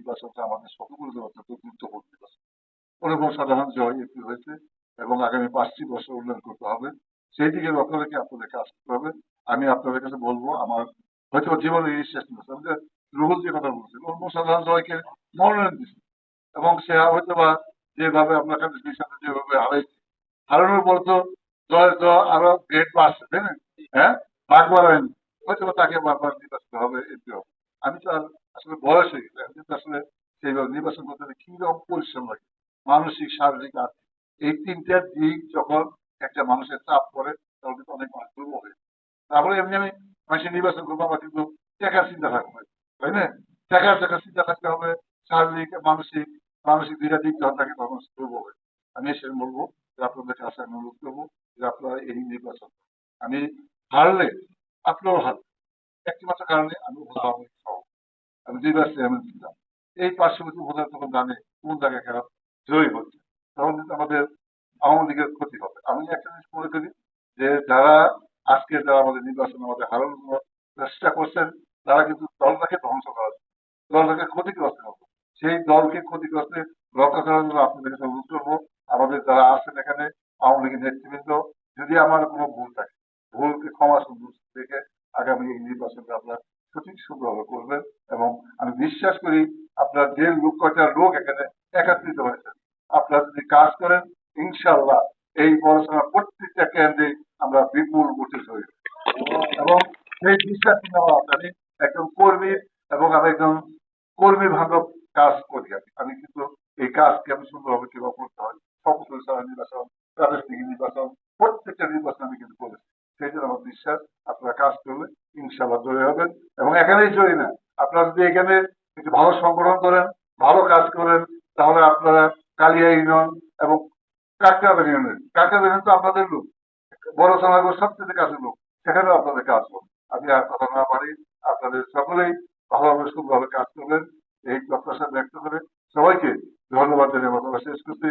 নির্বাচনটা আমাদের সকলের জন্য অত্যন্ত গুরুত্বপূর্ণ নির্বাচন। অনুপম সাধারণ জয় একটি হয়েছে এবং আগামী 5টি বছর উন্নয়ন করতে হবে, সেই দিকে লক্ষ্য রেখে আপনাদের কাজ করতে হবে। আমি আপনাদের কাছে বলবো, আমার হয়তো জীবনের এই শেষ নির্বাচন, আমি যে রুহুল যে কথা বলছি, অনুপম সাধারণ জয়কে মনোনয়ন দিচ্ছে এবং সে হয়তো বা যেভাবে আপনার কাছে সাথে যেভাবে হারাইছে, হারানোর পর তো জয় জয় আরো গ্রেড বাড়ছে, তাই না? হ্যাঁ, ভাগ বাড়ায়নি, হয়তো বা তাকে বারবার নির্বাচিত হবে, এমপি হবে। আমি তো আর আসলে বয়স হয়ে গেছে, আমি কিন্তু আসলে সেইভাবে নির্বাচন করতে হলে কি রকম পরিশ্রম লাগে, মানসিক, শারীরিক, আর্থিক, এই তিনটা দিক যখন একটা মানুষের চাপ পড়ে তখন কিন্তু অনেক মানুষ দুর্বল হয়ে যায়। তারপরে এমনি আমি মানুষের নির্বাচন করবো, আমার কিন্তু টাকার চিন্তা থাকবে, তাই না? টাকার চিন্তা থাকতে হবে, শারীরিক মানসিক, মানসিক দুইটা দিক যখন থাকে তখন দুর্বল হয়। আমি এসে বলবো যে আপনাদের কাছে আমি অনুরোধ করবো যে আপনারা এই নির্বাচন, আমি হারলে আপনারাও হারবেন, একটি মাত্র কারণে আমি আওয়ামী লীগ সহ আমি 2 বার চেয়ারম্যান ছিলাম। এই পার্শ্ববর্তী ভোটার তখন জানে কোন জায়গায় খারাপ জয়ী হচ্ছে, তখন কিন্তু আমাদের আওয়ামী লীগের ক্ষতি হবে। আমি একটা জিনিস মনে করি যে যারা আজকে যারা আমাদের নির্বাচন আমাদের হারানোর জন্য চেষ্টা করছেন, তারা কিন্তু দলটাকে ধ্বংস করার জন্য, দলটাকে ক্ষতিগ্রস্ত করবে, সেই দলকে ক্ষতিগ্রস্ত রক্ষা করার জন্য আপনাদের কাছে অনুরোধ করবো, আমাদের যারা আছেন এখানে আওয়ামী লীগের নেতৃবৃন্দ, যদি আমার কোনো ভুল থাকে, ভুলকে ক্ষমা সুন্দর দেখে আগামী এই নির্বাচনটা আপনার সঠিক সুন্দরভাবে করবেন। এবং আমি বিশ্বাস করি আপনার যে কয়টা লোক এখানে একত্রিত হয়েছে, আপনারা যদি কাজ করেন, ইনশাল্লাহ এই পড়াশোনার প্রত্যেকটা কেন্দ্রে আমরা বিপুল ভোটে জয়ী হব। এবং সেই বিশ্বাস নিয়ে আমার আমি একজন কর্মী এবং আমি একজন কর্মী বান্ধব কাজ করি। আমি কিন্তু এই কাজকে আমি সুন্দরভাবে কিভাবে করতে হয়, সংসদ নির্বাচন, প্রাদেশিক নির্বাচন, প্রত্যেকটা নির্বাচন আমি কিন্তু করেছি। সেই জন্য আমার বিশ্বাস আপনারা কাজ করলে ইনশাল্লাহ জয়ী হবেন। এবং এখানেই জয়ী না, আপনারা যদি এখানে একটু ভালো সংগঠন করেন, ভালো কাজ করেন, তাহলে আপনারা কালিয়া ইউনিয়ন এবং কাকরাবাড়ি ইউনিয়ন তো আপনাদের লোক, বড় সমাজের সবচেয়ে কাছের লোক, সেখানেও আপনাদের কাজ করবেন। আমি আর কথা না পারি, আপনাদের সকলেই ভালোভাবে সুন্দরভাবে কাজ করবেন এই প্রত্যাশা ব্যক্ত করে সবাইকে ধন্যবাদ জানিয়ে আমার কথা শেষ করছি।